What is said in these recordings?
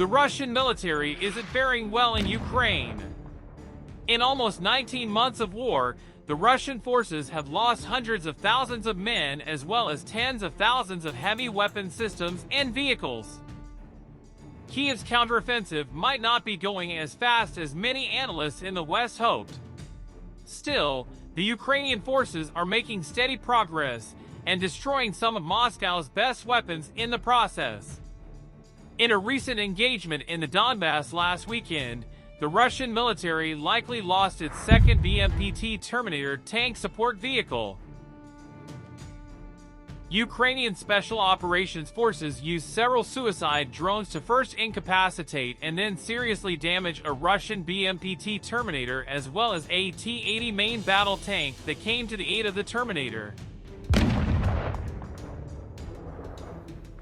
The Russian military isn't faring well in Ukraine. In almost 19 months of war, the Russian forces have lost hundreds of thousands of men as well as tens of thousands of heavy weapon systems and vehicles. Kiev's counteroffensive might not be going as fast as many analysts in the West hoped. Still, the Ukrainian forces are making steady progress and destroying some of Moscow's best weapons in the process. In a recent engagement in the Donbas last weekend, the Russian military likely lost its second BMPT Terminator tank support vehicle. Ukrainian Special Operations Forces used several suicide drones to first incapacitate and then seriously damage a Russian BMPT Terminator as well as a T-80 main battle tank that came to the aid of the Terminator.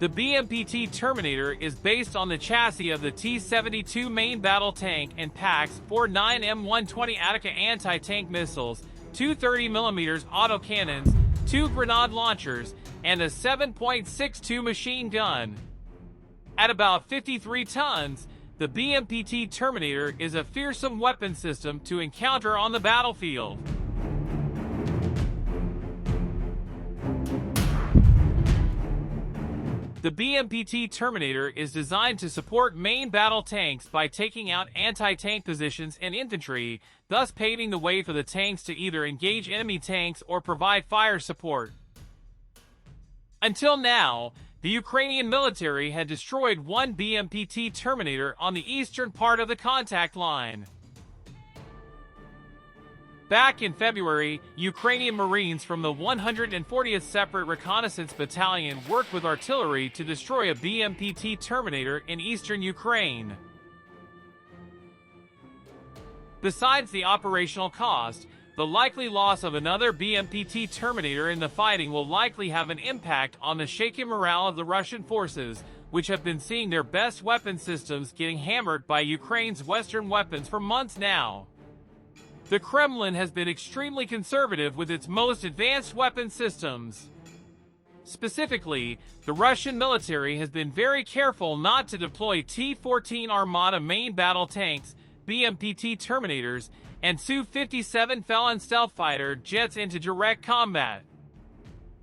The BMPT Terminator is based on the chassis of the T-72 main battle tank and packs 4 9M120 Ataka anti-tank missiles, 2 30mm autocannons, 2 grenade launchers, and a 7.62 machine gun. At about 53 tons, the BMPT Terminator is a fearsome weapon system to encounter on the battlefield. The BMPT Terminator is designed to support main battle tanks by taking out anti-tank positions and infantry, thus paving the way for the tanks to either engage enemy tanks or provide fire support. Until now, the Ukrainian military had destroyed one BMPT Terminator on the eastern part of the contact line. Back in February, Ukrainian Marines from the 140th Separate Reconnaissance Battalion worked with artillery to destroy a BMPT Terminator in eastern Ukraine. Besides the operational cost, the likely loss of another BMPT Terminator in the fighting will likely have an impact on the shaken morale of the Russian forces, which have been seeing their best weapon systems getting hammered by Ukraine's Western weapons for months now. The Kremlin has been extremely conservative with its most advanced weapon systems. Specifically, the Russian military has been very careful not to deploy T-14 Armata main battle tanks, BMPT Terminators, and Su-57 Felon stealth fighter jets into direct combat.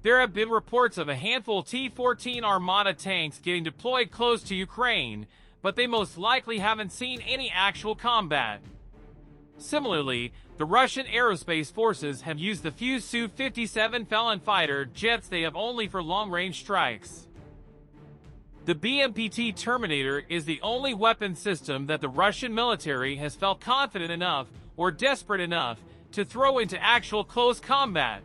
There have been reports of a handful of T-14 Armata tanks getting deployed close to Ukraine, but they most likely haven't seen any actual combat. Similarly, the Russian aerospace forces have used the few Su-57 Felon fighter jets they have only for long-range strikes. The BMPT Terminator is the only weapon system that the Russian military has felt confident enough or desperate enough to throw into actual close combat.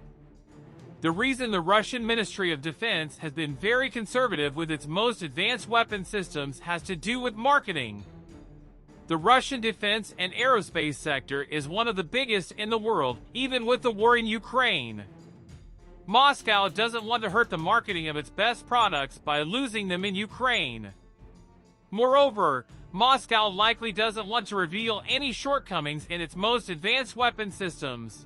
The reason the Russian Ministry of Defense has been very conservative with its most advanced weapon systems has to do with marketing. The Russian defense and aerospace sector is one of the biggest in the world, even with the war in Ukraine. Moscow doesn't want to hurt the marketing of its best products by losing them in Ukraine. Moreover, Moscow likely doesn't want to reveal any shortcomings in its most advanced weapon systems.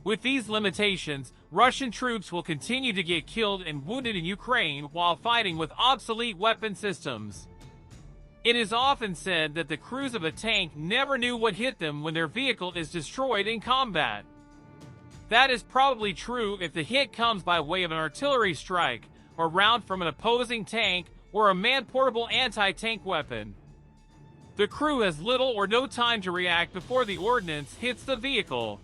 With these limitations, Russian troops will continue to get killed and wounded in Ukraine while fighting with obsolete weapon systems. It is often said that the crews of a tank never knew what hit them when their vehicle is destroyed in combat. That is probably true if the hit comes by way of an artillery strike, or round from an opposing tank, or a man-portable anti-tank weapon. The crew has little or no time to react before the ordnance hits the vehicle.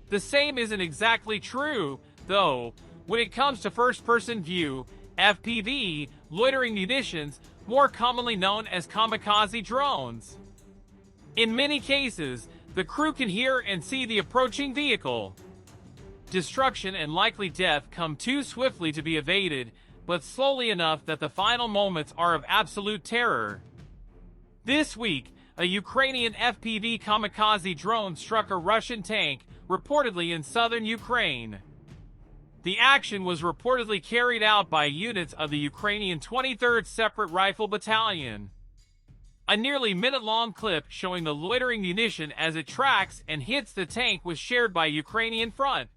The same isn't exactly true, though, when it comes to first-person view, FPV, loitering munitions, more commonly known as kamikaze drones. In many cases, the crew can hear and see the approaching vehicle. Destruction and likely death come too swiftly to be evaded, but slowly enough that the final moments are of absolute terror. This week, a Ukrainian FPV kamikaze drone struck a Russian tank, reportedly in southern Ukraine. The action was reportedly carried out by units of the Ukrainian 23rd Separate Rifle Battalion. A nearly minute-long clip showing the loitering munition as it tracks and hits the tank was shared by Ukrainian front.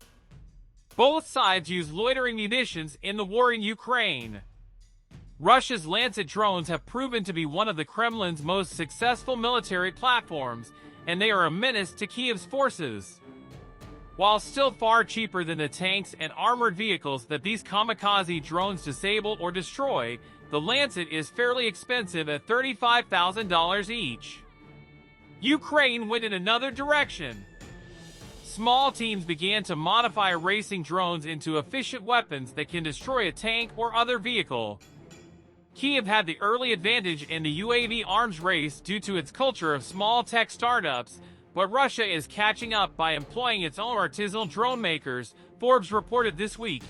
Both sides use loitering munitions in the war in Ukraine. Russia's Lancet drones have proven to be one of the Kremlin's most successful military platforms, and they are a menace to Kiev's forces. While still far cheaper than the tanks and armored vehicles that these kamikaze drones disable or destroy, the Lancet is fairly expensive at $35,000 each. Ukraine went in another direction. Small teams began to modify racing drones into efficient weapons that can destroy a tank or other vehicle. Kiev had the early advantage in the UAV arms race due to its culture of small tech startups, but Russia is catching up by employing its own artisanal drone makers, Forbes reported this week.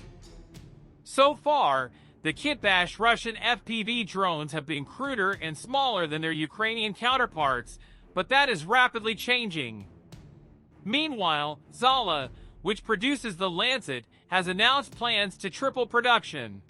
So far, the kitbash Russian FPV drones have been cruder and smaller than their Ukrainian counterparts, but that is rapidly changing. Meanwhile, Zala, which produces the Lancet, has announced plans to triple production.